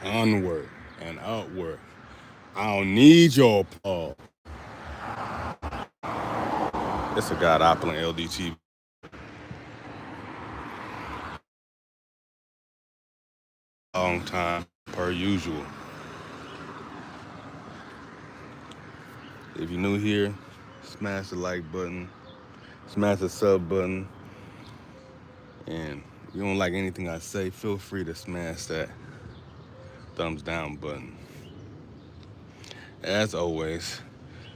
Onward and upward. I don't need your applause. It's a God Opulent LDT. Long time per usual. If you're new here, smash the like button, smash the sub button, and if you don't like anything I say, feel free to smash that thumbs down button. As always,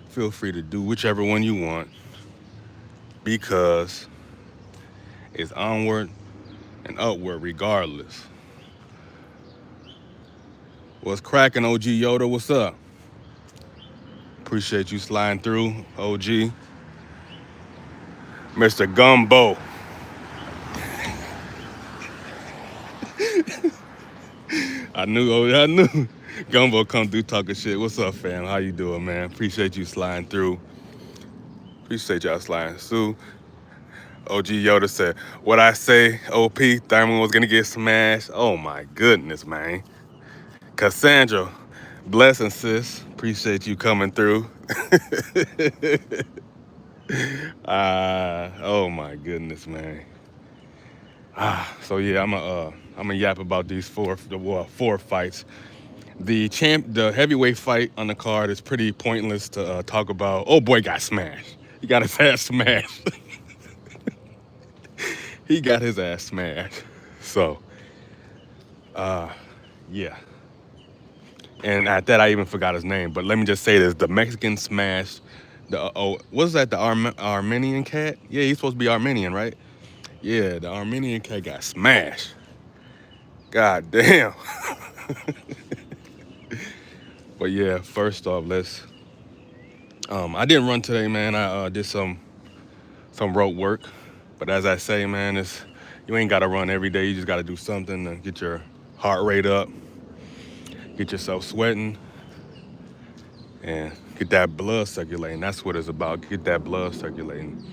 feel free to do whichever one you want because it's onward and upward regardless. What's cracking, OG Yoda? What's up? Appreciate you sliding through, OG. Mr. Gumbo. I knew Gumbo come through talking shit. What's up, fam? How you doing, man? Appreciate you sliding through. Appreciate y'all sliding through. OG Yoda said, what I say, OP, Thurman was gonna get smashed. Oh my goodness, man. Cassandra, blessing, sis. Appreciate you coming through. Oh my goodness, man. So yeah, I'm a yap about these four fights. The heavyweight fight on the card is pretty pointless to talk about. Oh boy, got smashed. He got his ass smashed. He got his ass smashed. So yeah. And at that, I even forgot his name. But let me just say this: the Mexican smashed the what's that? The Armenian cat? Yeah, he's supposed to be Armenian, right? Yeah, the Armenian cat got smashed. God damn. But yeah, first off, let's. I didn't run today, man. I did some rope work, but as I say, man, it's you ain't gotta run every day. You just gotta do something to get your heart rate up, get yourself sweating, and get that blood circulating. That's what it's about. Get that blood circulating.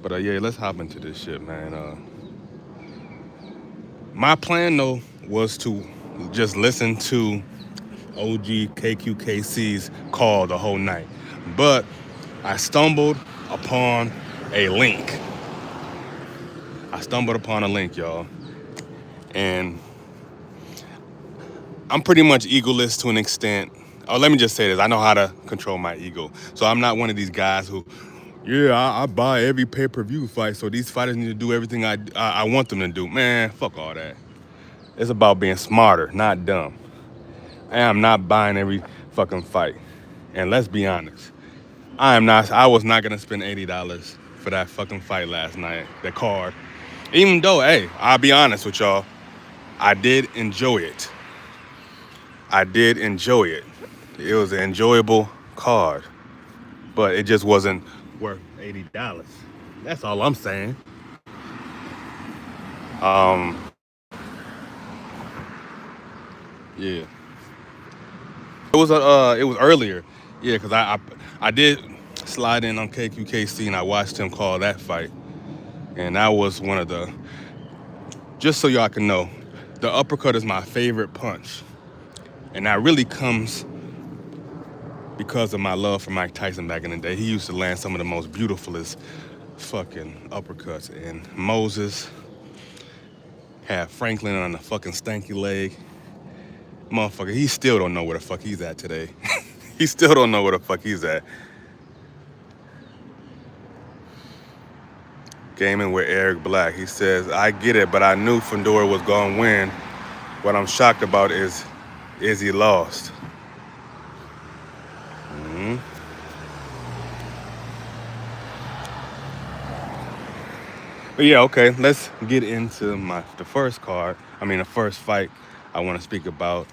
But yeah, let's hop into this shit, man. My plan though was to just listen to OG KQKC's call the whole night, but I stumbled upon a link. I stumbled upon a link, y'all, and I'm pretty much egoless to an extent. Oh, let me just say this: I know how to control my ego, so I'm not one of these guys who yeah, I buy every pay-per-view fight, so these fighters need to do everything I want them to do. Man, fuck all that. It's about being smarter, not dumb. I am not buying every fucking fight. And let's be honest, I was not gonna spend $80 for that fucking fight last night, that card. Even though, hey, I'll be honest with y'all, I did enjoy it. I did enjoy it. It was an enjoyable card, but it just wasn't worth $80. That's all I'm saying. Yeah, it was earlier. Yeah, cause I did slide in on KQKC and I watched him call that fight, and that was one of the. Just so y'all can know, the uppercut is my favorite punch, and that really comes because of my love for Mike Tyson back in the day. He used to land some of the most beautifulest fucking uppercuts, and Moses had Franklin on the fucking stanky leg. Motherfucker, he still don't know where the fuck he's at today. He still don't know where the fuck he's at. Gaming with Eric Black. He says, I get it, but I knew Fundora was gonna win. What I'm shocked about is he lost. Mm-hmm. But yeah, okay, let's get into the first card. The first fight I want to speak about.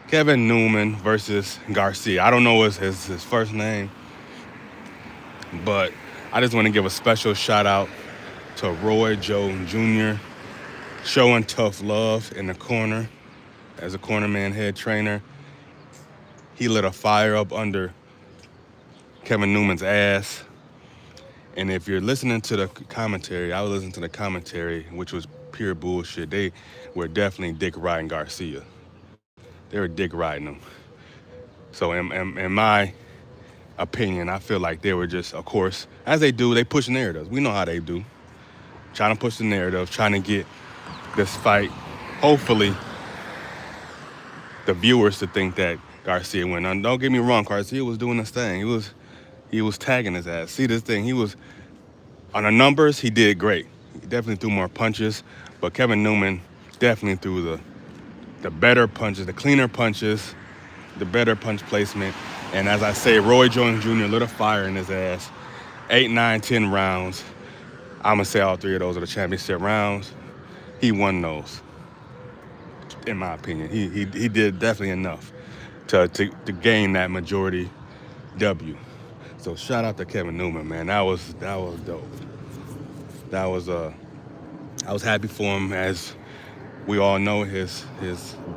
Kevin Newman versus Garcia. I don't know his first name, but I just want to give a special shout out to Roy Joe Jr. showing tough love in the corner as a cornerman head trainer. He lit a fire up under Kevin Newman's ass. And if you're listening to the commentary, I was listening to the commentary, which was pure bullshit. They were definitely dick riding Garcia. They were dick riding him. So in my opinion, I feel like they were just, of course, as they do, they push narratives. We know how they do. Trying to push the narrative, trying to get this fight, hopefully, the viewers to think that Garcia went on. Don't get me wrong, Garcia was doing his thing. He was tagging his ass. See this thing, he was on the numbers, he did great. He definitely threw more punches, but Kevin Newman definitely threw the better punches, the cleaner punches, the better punch placement. And as I say, Roy Jones Jr. lit a fire in his ass. 8, 9, 10 rounds. I'm gonna say all 3 of those are the championship rounds. He won those, in my opinion. He did definitely enough to gain that majority W. So shout out to Kevin Newman, man. That was dope. That was I was happy for him. As we all know, his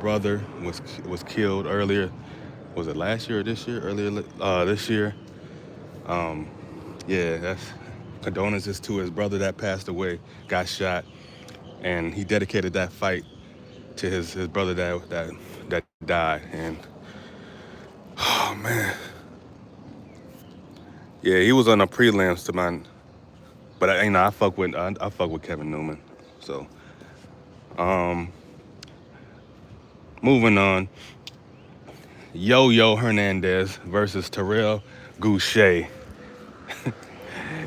brother was killed earlier. Was it last year or this year? Earlier this year. Yeah, that's condolences to his brother that passed away, got shot, and he dedicated that fight to his brother that died. And oh man, yeah, he was on the prelims to mine, but I fuck with Kevin Newman. So, moving on, Yo-Yo Hernandez versus Terrell Goucher.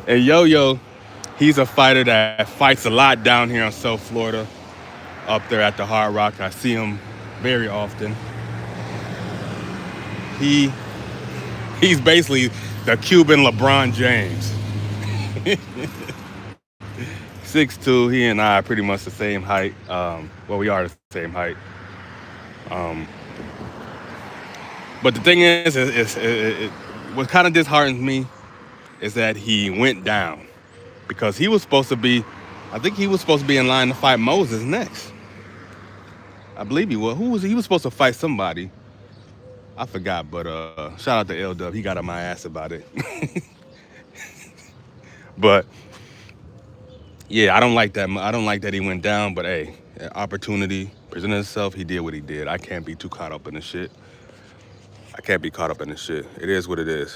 And Yo-Yo, he's a fighter that fights a lot down here in South Florida, up there at the Hard Rock. I see him very often. He's basically the Cuban LeBron James. 6'2", he and I are pretty much the same height. Well, we are the same height. But the thing is, what kind of disheartens me is that he went down, because he was supposed to be, I think he was supposed to be in line to fight Moses next. I believe he was. Who was he? He was supposed to fight somebody. I forgot, but shout out to L-Dub. He got on my ass about it. But yeah, I don't like that. I don't like that he went down. But hey, opportunity presented itself. He did what he did. I can't be too caught up in the shit. I can't be caught up in the shit. It is what it is.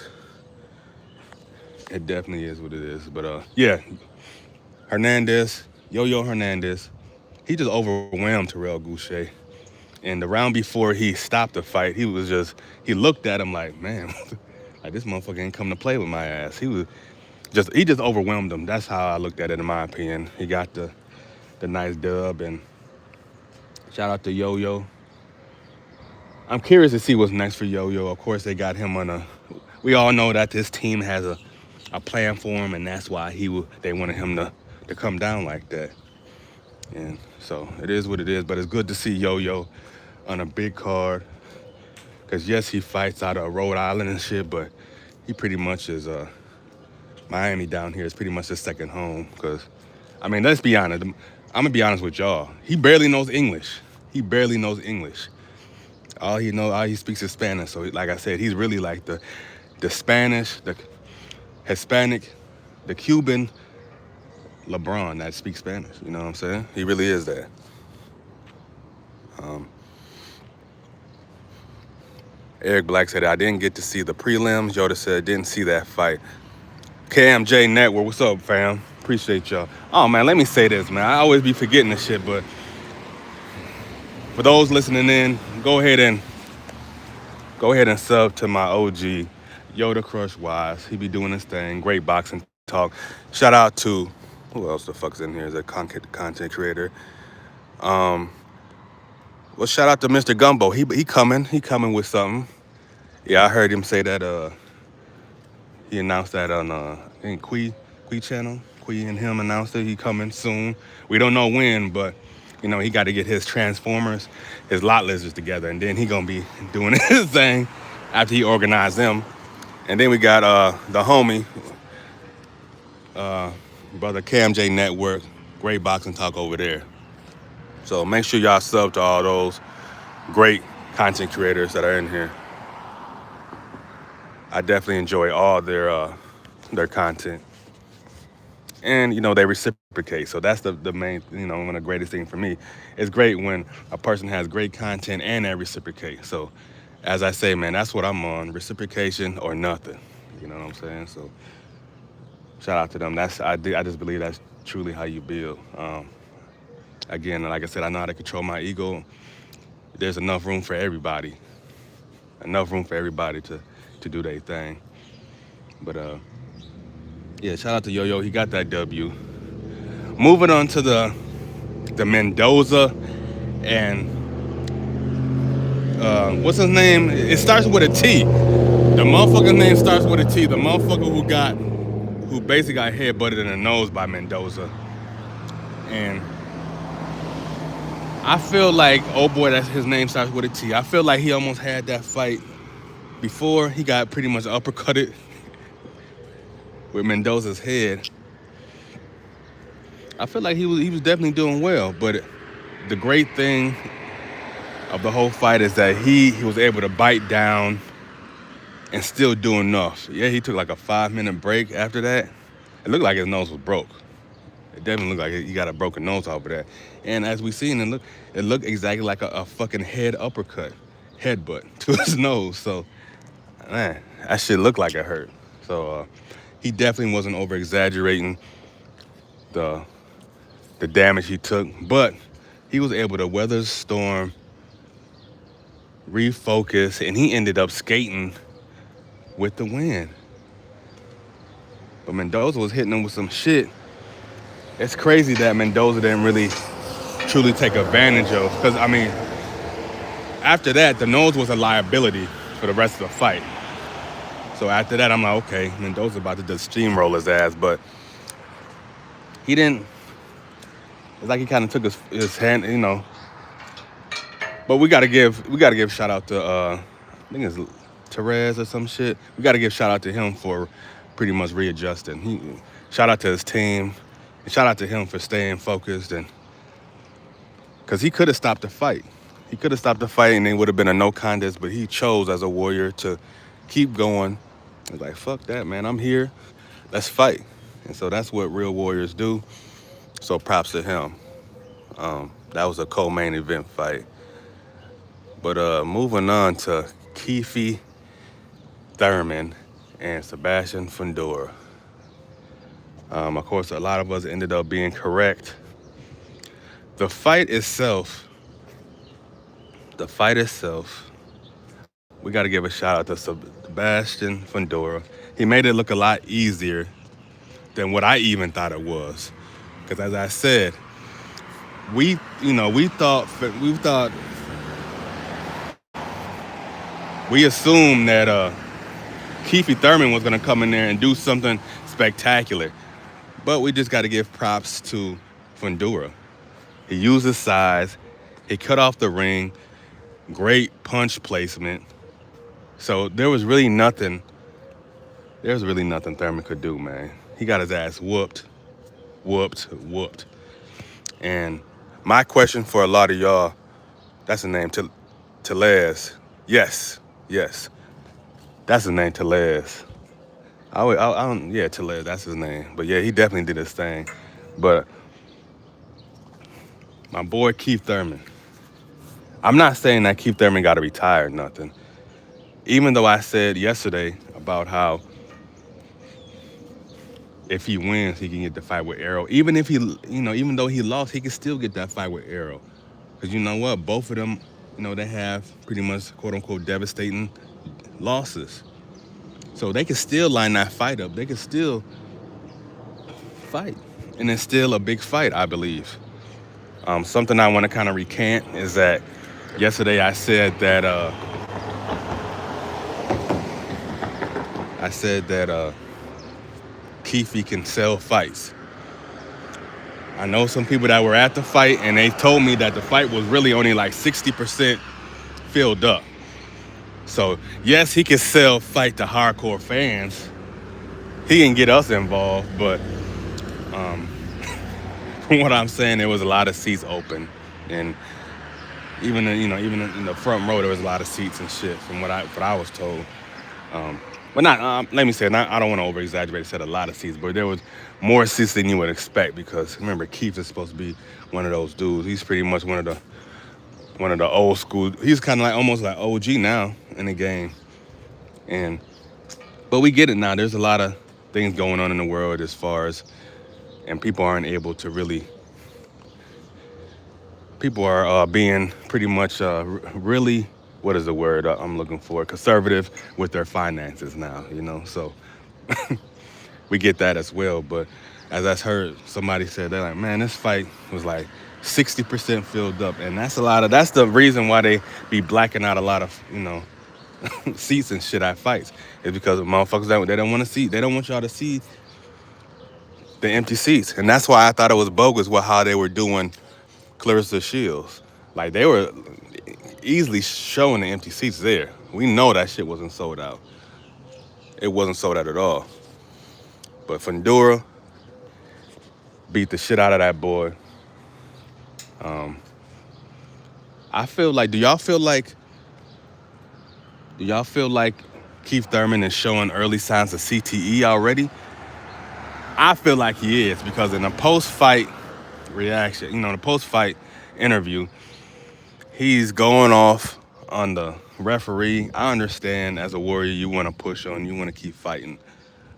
It definitely is what it is. But yeah, Hernandez, Yo-Yo Hernandez, he just overwhelmed Terrell Goucher. And the round before he stopped the fight, he looked at him like, man, like this motherfucker ain't come to play with my ass. He just overwhelmed him. That's how I looked at it, in my opinion. He got the nice dub, and shout out to Yo-Yo. I'm curious to see what's next for Yo-Yo. Of course, they got him on we all know that this team has a plan for him, and that's why they wanted him to come down like that. And so it is what it is, but it's good to see Yo-Yo on a big card. Because yes, he fights out of Rhode Island and shit, but he pretty much is Miami down here is pretty much his second home. Because, I mean, let's be honest. I'm going to be honest with y'all. He barely knows English. All he speaks is Spanish. So like I said, he's really like the Spanish, the Hispanic, the Cuban LeBron that speaks Spanish. You know what I'm saying? He really is that. Eric Black said, I didn't get to see the prelims. Yoda said, didn't see that fight. KMJ Network, what's up, fam? Appreciate y'all. Oh, man, let me say this, man. I always be forgetting this shit, but for those listening in, go ahead and sub to my OG, Yoda Crush Wise. He be doing his thing. Great boxing talk. Shout out to, who else the fuck's in here as a content creator? Well, shout out to Mr. Gumbo. He coming with something. Yeah, I heard him say that. He announced that on I think Qui channel. Qui and him announced it. He coming soon. We don't know when, but he got to get his Transformers, his lot lizards together, and then he gonna be doing his thing after he organized them. And then we got the homie, brother KMJ Network, great boxing talk over there. So make sure y'all sub to all those great content creators that are in here. I definitely enjoy all their content. and they reciprocate. So that's the main, one of the greatest things for me. It's great when a person has great content and they reciprocate. So as I say, man, that's what I'm on: reciprocation or nothing. You know what I'm saying? So shout out to them. I just believe that's truly how you build. Again, like I said, I know how to control my ego. There's enough room for everybody. Enough room for everybody to do their thing. But yeah, shout out to Yo Yo. He got that W. Moving on to the Mendoza and what's his name? It starts with a T. The motherfucker's name starts with a T. The motherfucker who basically got headbutted in the nose by Mendoza. And I feel like, oh boy, that's his name starts with a T. I feel like he almost had that fight before. He got pretty much uppercutted with Mendoza's head. I feel like he was definitely doing well, but the great thing of the whole fight is that he was able to bite down and still do enough. Yeah, he took like a 5-minute break after that. It looked like his nose was broke. It definitely looked like he got a broken nose off of that. And as we seen, it looked exactly like a fucking headbutt to his nose. So, man, that shit looked like it hurt. So he definitely wasn't over exaggerating the damage he took, but he was able to weather the storm, refocus, and he ended up skating with the win. But Mendoza was hitting him with some shit. It's crazy that Mendoza didn't really truly take advantage of, because I mean, after that, the nose was a liability for the rest of the fight. So after that, I'm like, okay, Mendoza about to just steamroll his ass, but he didn't. It's like he kind of took his hand, But we gotta give shout out to I think it's Therese or some shit. We gotta give shout out to him for pretty much readjusting. Shout out to his team, and shout out to him for staying focused, and because he could have stopped the fight. He could have stopped the fight and it would have been a no contest, but he chose as a warrior to keep going. He's like, fuck that, man. I'm here. Let's fight. And so that's what real warriors do. So props to him. That was a co-main event fight. But moving on to Keefe Thurman and Sebastian Fundora. Of course, a lot of us ended up being correct. The fight itself, we got to give a shout out to Sebastian Fundora. He made it look a lot easier than what I even thought it was. Because as I said, we assumed that Keefe Thurman was going to come in there and do something spectacular. But we just got to give props to Fundora. He used his size. He cut off the ring. Great punch placement. So there was really nothing Thurman could do, man. He got his ass whooped. And my question for a lot of y'all, that's the name, Tellez. Yes. That's his name, Tellez. Tellez, that's his name. But yeah, he definitely did his thing. But my boy Keith Thurman, I'm not saying that Keith Thurman got to retire or nothing. Even though I said yesterday about how if he wins, he can get the fight with Arrow. Even if even though he lost, he can still get that fight with Arrow. Because you know what? Both of them, they have pretty much quote unquote devastating losses. So they can still line that fight up. They can still fight. And it's still a big fight, I believe. Something I want to kind of recant is that yesterday I said that Keefe can sell fights. I know some people that were at the fight and they told me that the fight was really only like 60% filled up. So yes, he can sell fight to hardcore fans. He can get us involved, but from what I'm saying, there was a lot of seats open, and even in the front row there was a lot of seats and shit. From what I was told, But not, let me say, not, I don't want to over exaggerate. Said a lot of seats, but there was more seats than you would expect because remember Keith is supposed to be one of those dudes. He's pretty much one of the old school. He's kind of like almost like OG now in the game, and but we get it now. There's a lot of things going on in the world as far as, and people aren't able to really. People are being pretty much really, what is the word I'm looking for? Conservative with their finances now, you know. So we get that as well. But as I heard somebody said, they're like, man, this fight was like 60% filled up, and that's a lot of. That's the reason why they be blacking out a lot of, you know, seats and shit at fights. Is because motherfuckers they don't want to see. They don't want y'all to see the empty seats, and that's why I thought it was bogus with how they were doing Clarissa Shields. Like they were easily showing the empty seats there. We know that shit wasn't sold out. It wasn't sold out at all. But Fundora beat the shit out of that boy. I feel like, do y'all feel like Keith Thurman is showing early signs of CTE already? I feel like he is, because in the post-fight reaction, you know, the post-fight interview, he's going off on the referee. I understand as a warrior you want to push on, you want to keep fighting.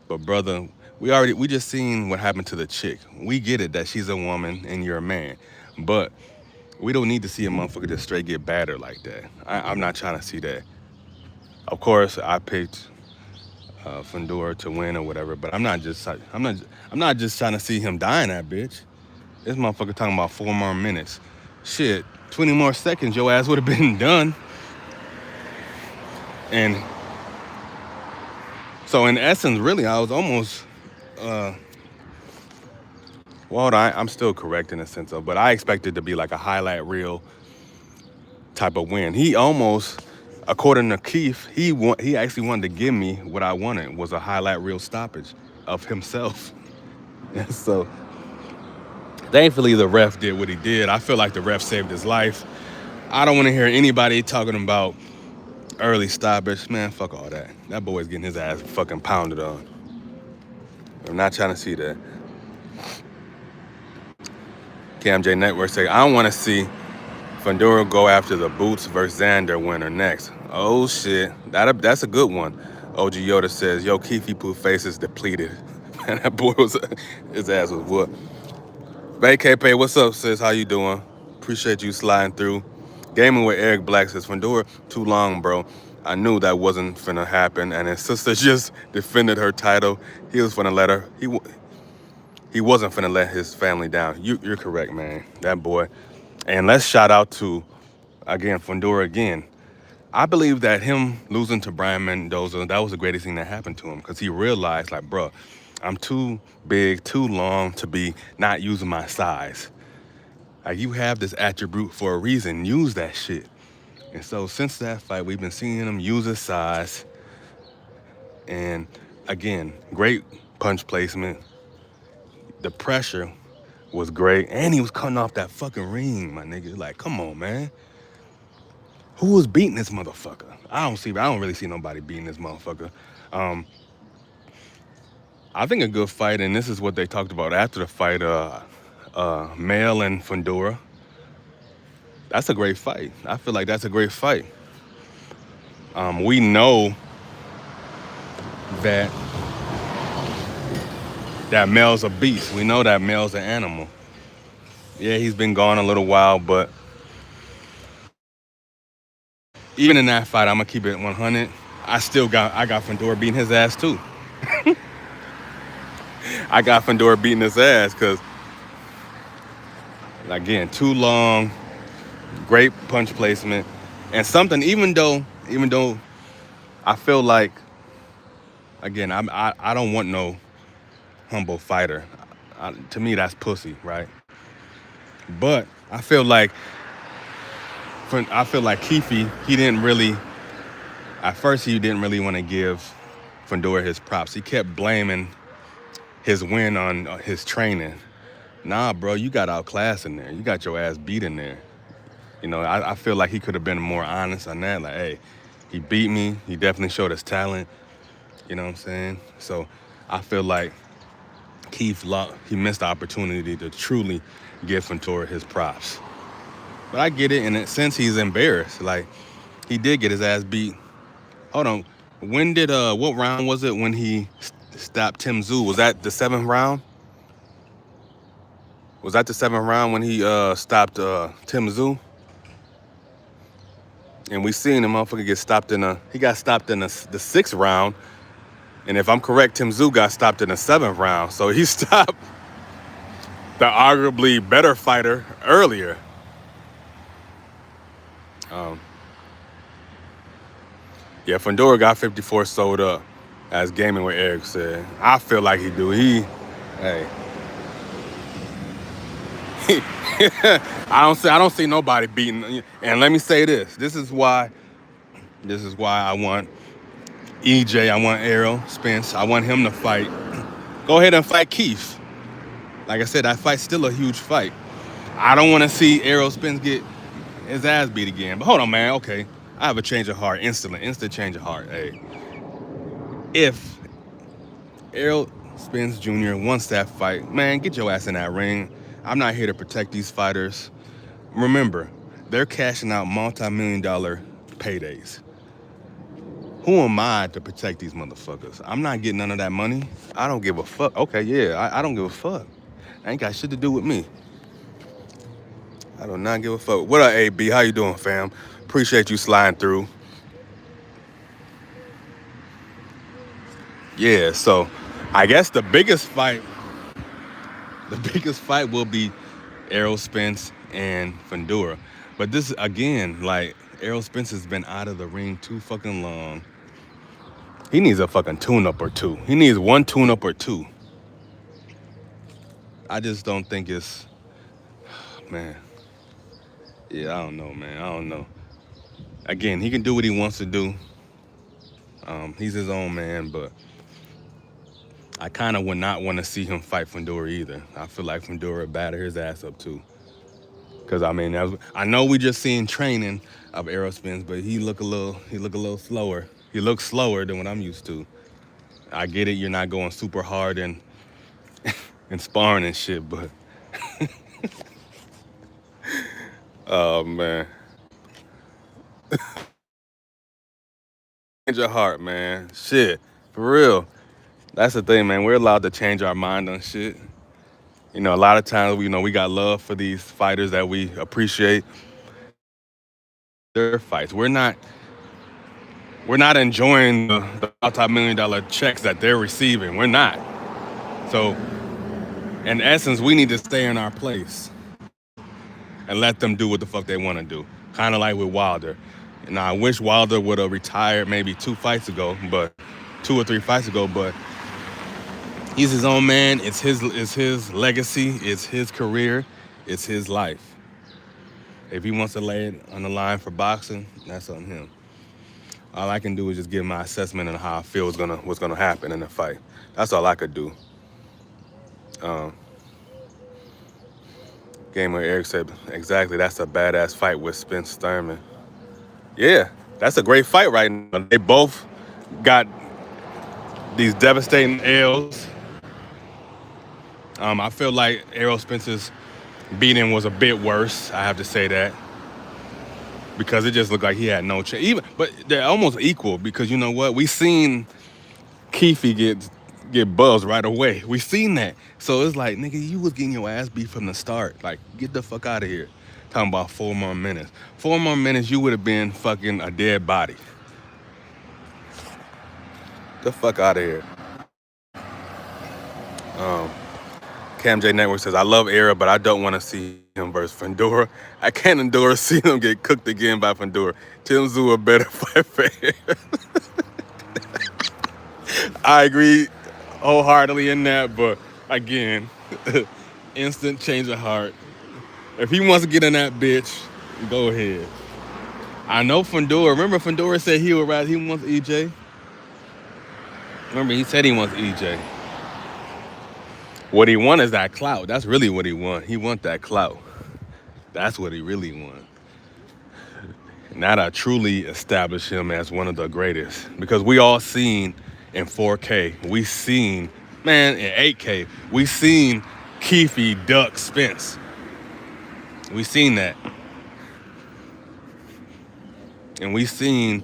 But brother, we just seen what happened to the chick. We get it that she's a woman and you're a man. But we don't need to see a motherfucker just straight get battered like that. I'm not trying to see that. Of course, I picked Fundora to win or whatever, but I'm not just trying to see him dying that bitch. This motherfucker talking about 4 more minutes. Shit, 20 more seconds, your ass would have been done. And so in essence, really, I was almost, I'm still correct in a sense of, but I expected to be like a highlight reel type of win. He almost, according to Keith, he actually wanted to give me what I wanted, was a highlight reel stoppage of himself. So thankfully the ref did what he did. I feel like the ref saved his life. I don't want to hear anybody talking about early stoppage. Man, fuck all that. That boy's getting his ass fucking pounded on. I'm not trying to see that. KMJ Network say, I don't want to see Fundora go after the Boots versus Xander winner next. Oh shit, that's a good one. OG Yoda says, yo, Keefy Poo face is depleted. Man, that boy his ass was whooped. VKP, what's up, sis? How you doing? Appreciate you sliding through. Gaming with Eric Black says, Fundora, too long, bro. I knew that wasn't finna happen, and his sister just defended her title. He was finna let her. He wasn't finna let his family down. You're correct, man. That boy. And let's shout out to, again, Fundora again. I believe that him losing to Brian Mendoza, that was the greatest thing that happened to him, because he realized, like, bro, I'm too big, too long to be not using my size. Like, you have this attribute for a reason. Use that shit. And so since that fight, we've been seeing him use his size. And again, great punch placement. The pressure was great. And he was cutting off that fucking ring, my nigga. Like, come on, man. Who was beating this motherfucker? I don't really see nobody beating this motherfucker. I think a good fight, and this is what they talked about after the fight, Mel and Fundora. That's a great fight. I feel like that's a great fight. We know that Mel's a beast. We know that Mel's an animal. Yeah, he's been gone a little while, but even in that fight, I'm gonna keep it 100. I got Fundora beating his ass too. I got Fundora beating his ass because, again, too long, great punch placement, and something. Even though I feel like, again, I don't want no humble fighter. To me, that's pussy, right? But I feel like Keefe, he didn't really want to give Fundora his props. He kept blaming his win on his training. Nah, bro, you got outclassed in there. You got your ass beat in there. You know, I feel like he could have been more honest on that. Like, hey, he beat me. He definitely showed his talent. You know what I'm saying? So I feel like he missed the opportunity to truly give Fundora his props. But I get it in a sense he's embarrassed. Like he did get his ass beat. Hold on. When did what round was it when he stopped Tim Zoo? Was that the seventh round? Was that the seventh round when he stopped Tim Zoo? And we seen the motherfucker get stopped he got stopped in the sixth round. And if I'm correct, Tim Zoo got stopped in the seventh round. So he stopped the arguably better fighter earlier. Um, yeah, Fundora got 54 sold up, as Gaming with Eric said. I feel like he do. Hey, I don't see nobody beating. And let me say this. This is why I want EJ. I want Errol Spence. I want him to fight. Go ahead and fight Keith. Like I said, that fight's still a huge fight. I don't want to see Errol Spence get his ass beat again. But hold on, man. Okay, I have a change of heart instantly. Instant change of heart. Hey, if Errol Spence Jr. wants that fight, man, get your ass in that ring. I'm not here to protect these fighters. Remember, they're cashing out multi-million-dollar paydays. Who am I to protect these motherfuckers? I'm not getting none of that money. I don't give a fuck. Okay, yeah, I don't give a fuck. That ain't got shit to do with me. I do not give a fuck. What up, AB? How you doing, fam? Appreciate you sliding through. Yeah, so I guess the biggest fight will be Errol Spence and Fundora. But this, again, like, Errol Spence has been out of the ring too fucking long. He needs a fucking tune-up or two. He needs one tune-up or two. I just don't think it's... Man. Yeah, I don't know, man. I don't know. Again, he can do what he wants to do. He's his own man, but I kind of would not want to see him fight Fundora either. I feel like Fundora batter his ass up too. Cause I mean, I know we just seen training of Errol Spence, but he look a little slower. He looks slower than what I'm used to. I get it, you're not going super hard and sparring and shit, but oh man, change your heart, man. Shit, for real. That's the thing, man. We're allowed to change our mind on shit. You know, a lot of times, we got love for these fighters that we appreciate. Their fights. We're not enjoying the multi-million-dollar checks that they're receiving. We're not. So, in essence, we need to stay in our place and let them do what the fuck they want to do. Kind of like with Wilder. Now, I wish Wilder would have retired maybe 2 or 3 fights ago, but he's his own man. It's his legacy. It's his career. It's his life. If he wants to lay it on the line for boxing, that's on him. All I can do is just give my assessment on how I feel what's gonna happen in the fight. That's all I could do. Gamer Eric said, exactly, that's a badass fight with Spence Thurman. Yeah, that's a great fight right now. They both got these devastating L's. I feel like Errol Spence's beating was a bit worse, I have to say that. Because it just looked like he had no chance. But they're almost equal because you know what? We seen Keefe get buzzed right away. We seen that. So it's like, nigga, you was getting your ass beat from the start. Like, get the fuck out of here. Talking about 4 more minutes. 4 more minutes, you would have been fucking a dead body. The fuck out of here. Cam J Network says, I love Era, but I don't want to see him versus Fundora. I can't endure seeing him get cooked again by Fundora. Tim Zoo a better fight for Era. I agree wholeheartedly in that, but again, instant change of heart. If he wants to get in that bitch, go ahead. I know Fundora. Remember Fundora said he wants EJ? Remember, he said he wants EJ. What he want is that clout. That's really what he want. He want that clout. That's what he really want. Now to truly establish him as one of the greatest. Because we all seen in 4K. We seen, man, in 8K. We seen Keefe duck Spence. We seen that. And we seen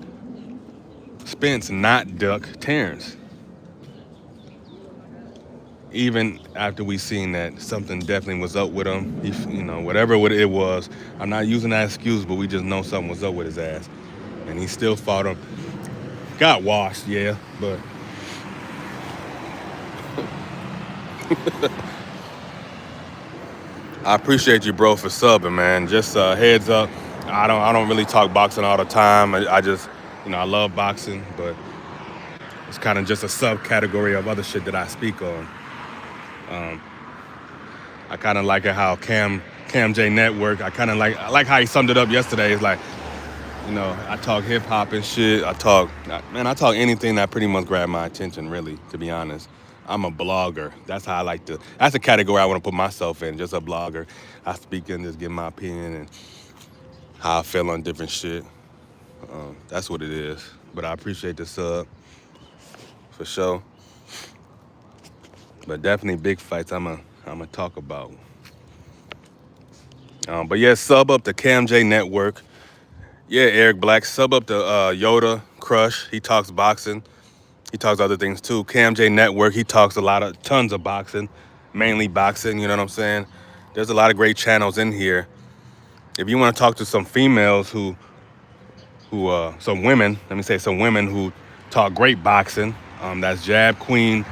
Spence not duck Terrence. Even after we seen that something definitely was up with him, whatever it was, I'm not using that excuse, but we just know something was up with his ass. And he still fought him. Got washed, yeah, but I appreciate you, bro, for subbing, man. Just heads up, I don't really talk boxing all the time. I just, I love boxing, but it's kind of just a subcategory of other shit that I speak on. I kind of like it how Cam J Network. I like how he summed it up yesterday. It's like, I talk hip hop and shit. I talk anything that pretty much grabbed my attention. Really, to be honest, I'm a blogger. That's how I like to. That's the category I want to put myself in. Just a blogger. I speak and just give my opinion and how I feel on different shit. That's what it is. But I appreciate the sub for sure. But definitely big fights I'm gonna talk about. But yeah, sub up to Cam J Network. Yeah, Eric Black, sub up to Yoda Crush. He talks boxing. He talks other things too. Cam J Network, he talks tons of boxing, mainly boxing, you know what I'm saying? There's a lot of great channels in here. If you want to talk to some females some women who talk great boxing, that's Jab Queen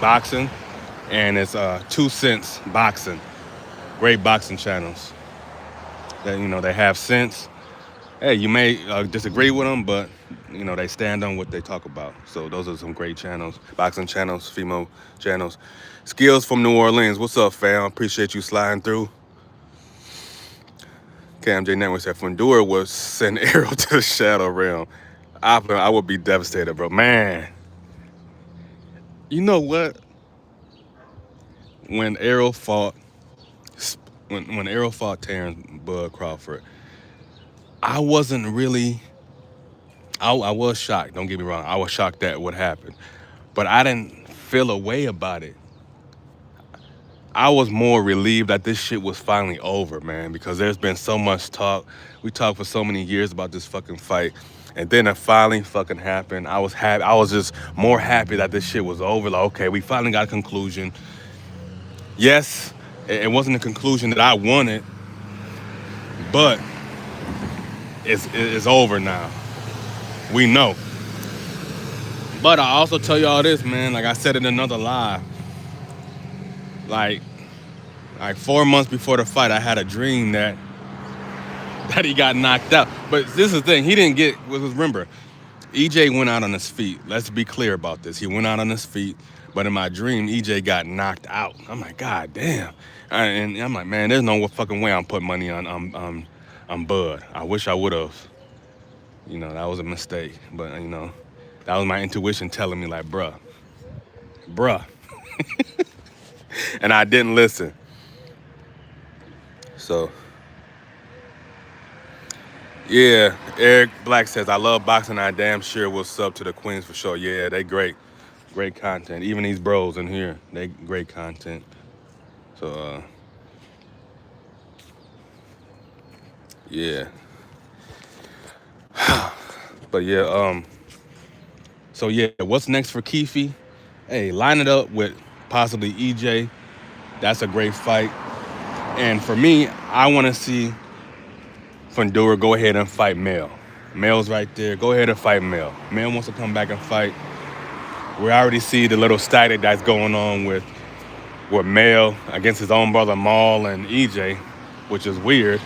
Boxing, and it's 2 Cents Boxing. Great boxing channels. That they have sense. Hey, you may disagree with them, but they stand on what they talk about. So those are some great channels, boxing channels, female channels. Skills from New Orleans. What's up, fam? Appreciate you sliding through. Cam J Network said Fundora would send Arrow to the Shadow Realm. I would be devastated, bro. Man, you know what? When Arrow fought Terrence Bud Crawford, I wasn't really. I was shocked. Don't get me wrong. I was shocked at what happened, but I didn't feel a way about it. I was more relieved that this shit was finally over, man, because there's been so much talk. We talked for so many years about this fucking fight, and then it finally fucking happened. I was happy. I was just more happy that this shit was over. Like, okay, we finally got a conclusion. Yes, it wasn't a conclusion that I wanted, but it's over now. We know. But I also tell y'all this, man, like I said in another live, like 4 months before the fight, I had a dream that he got knocked out. But this is the thing, he didn't get, remember, EJ went out on his feet. Let's be clear about this. He went out on his feet, but in my dream, EJ got knocked out. I'm like, God damn. And I'm like, man, there's no fucking way I'm putting money on Bud. I wish I would have. That was a mistake. But, that was my intuition telling me, like, bruh. And I didn't listen. So, yeah, Eric Black says, I love boxing. I damn sure will sub to the Queens for sure. Yeah, they great. Great content. Even these bros in here, they great content. So, yeah. But yeah, so yeah, what's next for Keefe? Hey, line it up with possibly EJ. That's a great fight. And for me, I want to see Fundora go ahead and fight Mel. Mel's right there. Go ahead and fight Mel. Mel wants to come back and fight. We already see the little static that's going on with Mel against his own brother Maul and EJ, which is weird.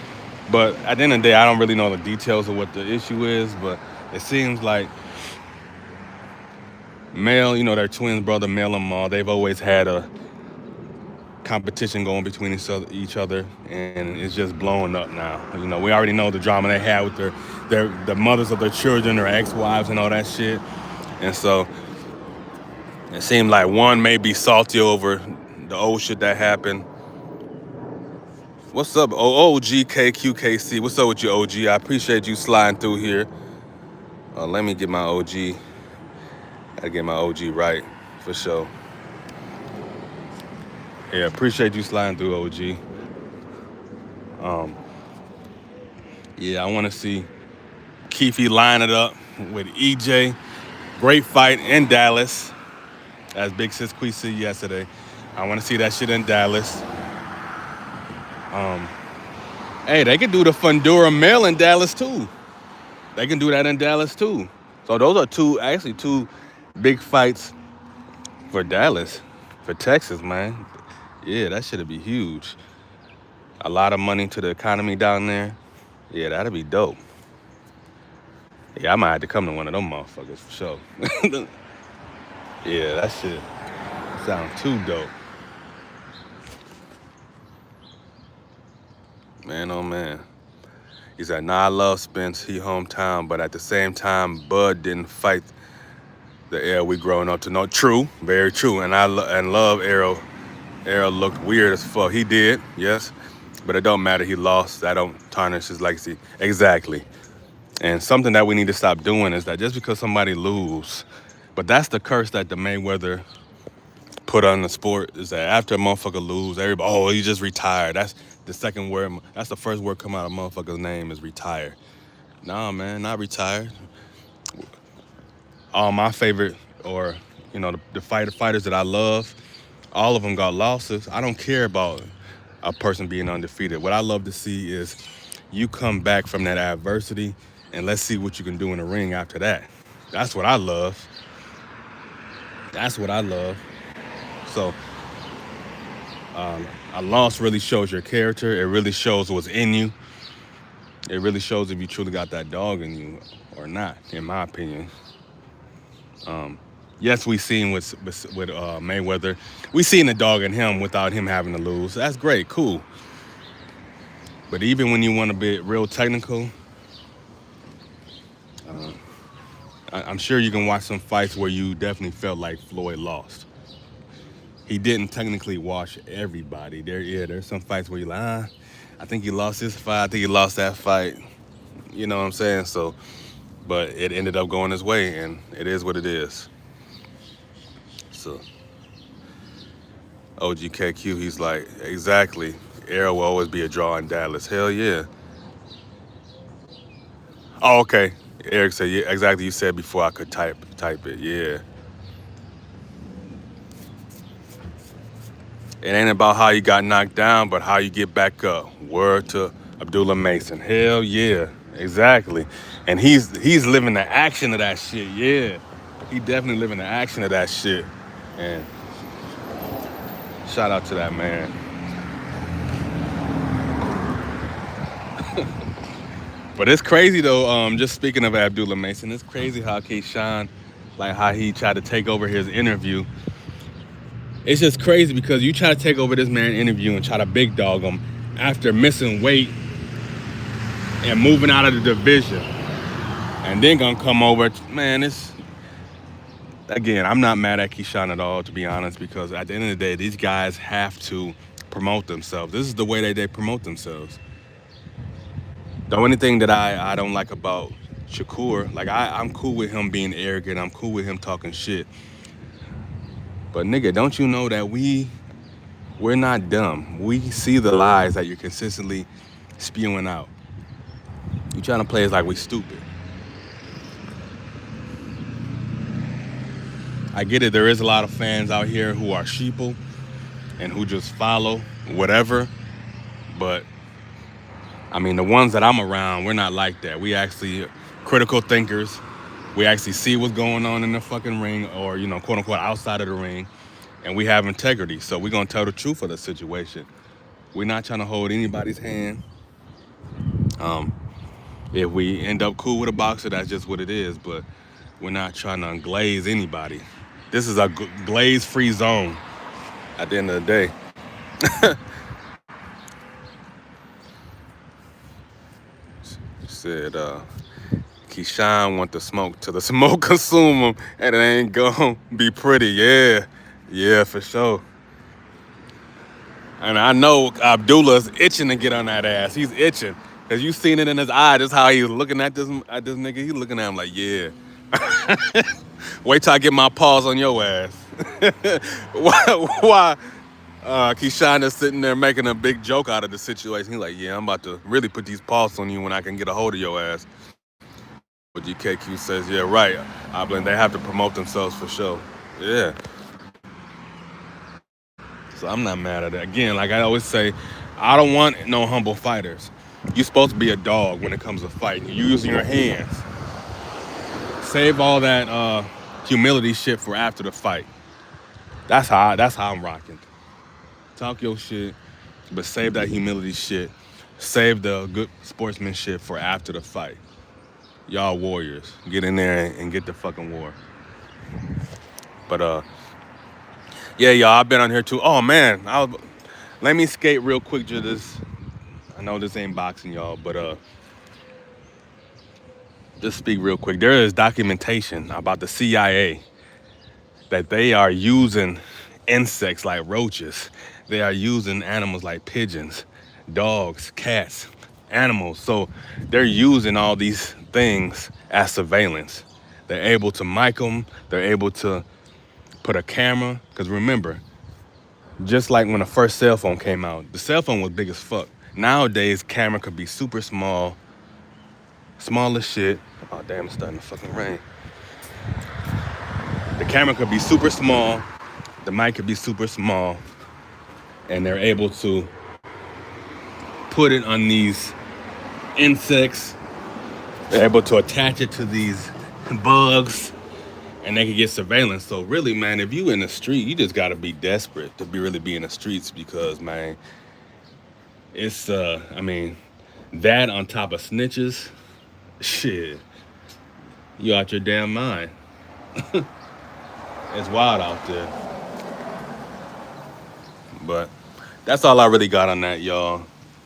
But at the end of the day, I don't really know the details of what the issue is, but it seems like Mel, their twin brother, Mel and Maul, they've always had a competition going between each other, and it's just blowing up now. We already know the drama they had with the mothers of their children, their ex-wives and all that shit. And so it seemed like one may be salty over the old shit that happened. What's up, OGKQKC? What's up with you, OG? I appreciate you sliding through here. Let me get my OG Gotta get my OG right, for sure. Yeah, appreciate you sliding through, OG. Um, yeah, I want to see Keefe line it up with EJ. Great fight in Dallas, as Big Sis Quee said yesterday. I want to see that shit in Dallas. Um, hey, they can do the Fundora Mail in Dallas too. They can do that in Dallas too. So those are two big fights for Dallas, for Texas, man. Yeah, that should be huge. A lot of money to the economy down there. Yeah, that'd be dope. Yeah, I might have to come to one of them motherfuckers for sure. Yeah, that shit sounds too dope. Man, oh man. He said, nah, I love Spence. He hometown, but at the same time, Bud didn't fight the Arrow we growing up to know. True, very true. And and love Arrow. Arrow looked weird as fuck. He did, yes. But it don't matter. He lost. That don't tarnish his legacy. Exactly. And something that we need to stop doing is that just because somebody lose, but that's the curse that the Mayweather put on the sport, is that after a motherfucker lose, everybody, oh, he just retired. That's the second word. That's the first word come out of a motherfucker's name is retire. Nah, man, not retired. All my favorite, or the fighters that I love, all of them got losses. I don't care about a person being undefeated. What I love to see is you come back from that adversity and let's see what you can do in the ring after that. That's what I love. That's what I love. So a loss really shows your character. It really shows what's in you. It really shows if you truly got that dog in you or not, in my opinion. Yes, we seen with Mayweather. We seen the dog in him without him having to lose. That's great, cool. But even when you want to be real technical, I'm sure you can watch some fights where you definitely felt like Floyd lost. He didn't technically wash everybody. There's some fights where you're like, I think he lost this fight. I think he lost that fight. You know what I'm saying? So, but it ended up going his way, and it is what it is. So, OGKQ, he's like, exactly. Arrow will always be a draw in Dallas. Hell yeah. Oh, okay. Eric said, yeah, exactly. You said before I could type it. Yeah. It ain't about how you got knocked down, but how you get back up. Word to Abdullah Mason. Hell yeah. Exactly. And he's living the action of that shit. Yeah. He definitely living the action of that shit. And shout out to that man. But it's crazy though, just speaking of Abdullah Mason, it's crazy how Keyshawn, like how he tried to take over his interview. It's just crazy because you try to take over this man's interview and try to big dog him after missing weight and moving out of the division. And then gonna come over, man, again, I'm not mad at Keyshawn at all, to be honest, because at the end of the day, these guys have to promote themselves. This is the way that they promote themselves. The only thing that I don't like about Shakur, like I'm cool with him being arrogant. I'm cool with him talking shit. But nigga, don't you know that we're not dumb. We see the lies that you're consistently spewing out. You trying to play us like we stupid. I get it. There is a lot of fans out here who are sheeple and who just follow whatever. But I mean, the ones that I'm around, we're not like that. We actually critical thinkers. We actually see what's going on in the fucking ring, or, quote unquote, outside of the ring. And we have integrity. So we're going to tell the truth of the situation. We're not trying to hold anybody's hand. If we end up cool with a boxer, that's just what it is. But we're not trying to glaze anybody. This is a glaze-free zone at the end of the day. Said, Keyshawn want the smoke till the smoke consume him, and it ain't gonna be pretty. Yeah, for sure. And I know Abdullah's itching to get on that ass. He's itching. Cause you seen it in his eye, just how he was looking at this nigga. He looking at him like, yeah, Wait till I get my paws on your ass. Why? Keyshawn sitting there making a big joke out of the situation. He's like, yeah, I'm about to really put these paws on you when I can get a hold of your ass. But GKQ says, yeah, right. I blame they have to promote themselves for sure. Yeah. So I'm not mad at it. Again, like I always say, I don't want no humble fighters. You're supposed to be a dog when it comes to fighting. You're using your hands. Save all that humility shit for after the fight. That's how I'm rocking. Talk your shit, but save that humility shit. Save the good sportsmanship for after the fight. Y'all warriors, get in there and get the fucking war. But yeah, y'all, I've been on here too. Oh man, let me skate real quick to this. I know this ain't boxing, y'all, but just speak real quick. There is documentation about the CIA that they are using insects like roaches. They are using animals like pigeons, dogs, cats, animals. So they're using all these things as surveillance. They're able to mic them. They're able to put a camera. Because remember, just like when the first cell phone came out, the cell phone was big as fuck. Nowadays, camera could be super small, small as shit. Oh, damn, it's starting to fucking rain. The camera could be super small. The mic could be super small. And they're able to put it on these insects. They're able to attach it to these bugs. And they can get surveillance. So really, man, if you in the street, you just gotta be desperate to really be in the streets because, man, it's I mean, that on top of snitches, shit, you out your damn mind. It's wild out there. But that's all I really got on that, y'all.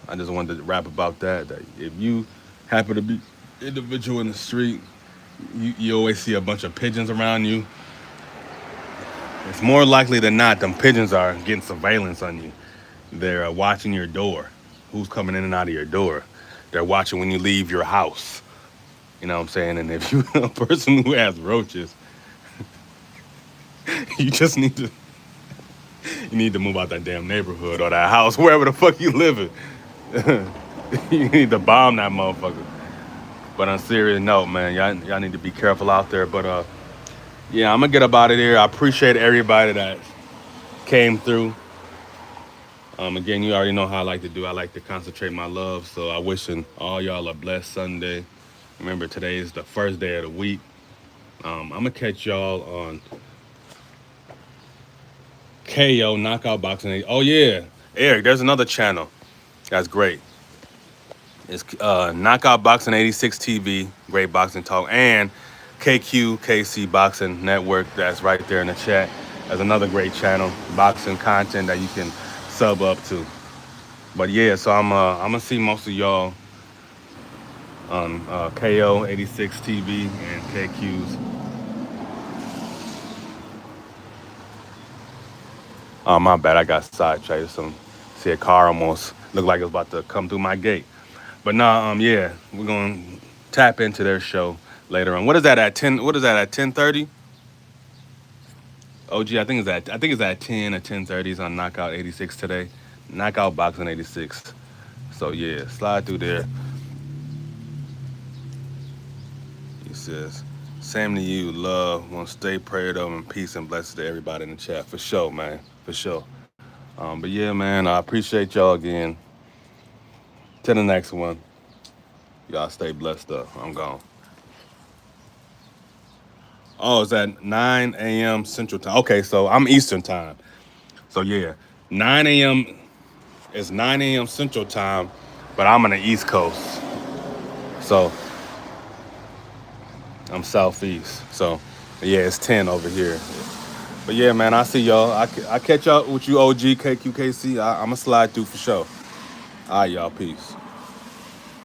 I just wanted to rap about that. That if you happen to be individual in the street, you always see a bunch of pigeons around you. It's more likely than not, them pigeons are getting surveillance on you. They're watching your door, who's coming in and out of your door. They're watching when you leave your house. You know what I'm saying? And if you're a person who has roaches, you just need to move out that damn neighborhood or that house, wherever the fuck you living. You need to bomb that motherfucker. But on a serious note, man, y'all need to be careful out there. But yeah, I'm gonna get up out of there. I appreciate everybody that came through. Again, you already know how I like to do. I like to concentrate my love. So I wishing all y'all a blessed Sunday. Remember, today is the first day of the week. I'm gonna catch y'all on KO Knockout Boxing. Oh yeah, Eric, there's another channel. That's great. It's Knockout Boxing 86 TV, Great Boxing Talk, and KQKC Boxing Network. That's right there in the chat. There's another great channel, boxing content that you can sub up to. But yeah, so I'm gonna see most of y'all on KO 86 TV and KQ's. Oh my bad, I got sidetracked. See a car almost looked like it was about to come through my gate. But nah, yeah, we're gonna tap into their show later on. What is that at 10? What is that at 10:30? OG, I think it's at 10 or 10:30. It's on Knockout 86 today. Knockout Boxing 86. So yeah, slide through there. He says, same to you, love. Want to stay prayed up and peace and blessings to everybody in the chat. For sure, man. For sure. But yeah, man, I appreciate y'all again. To the next one. Y'all stay blessed up. I'm gone. Oh, it's at 9 a.m. Central Time. Okay, so I'm Eastern Time. So yeah, 9 a.m. is 9 a.m. Central Time, but I'm on the East Coast. So I'm Southeast. So yeah, it's 10 over here. But yeah, man, I see y'all. I catch up with you, OG, KQKC. I'm going to slide through for sure. All right, y'all. Peace.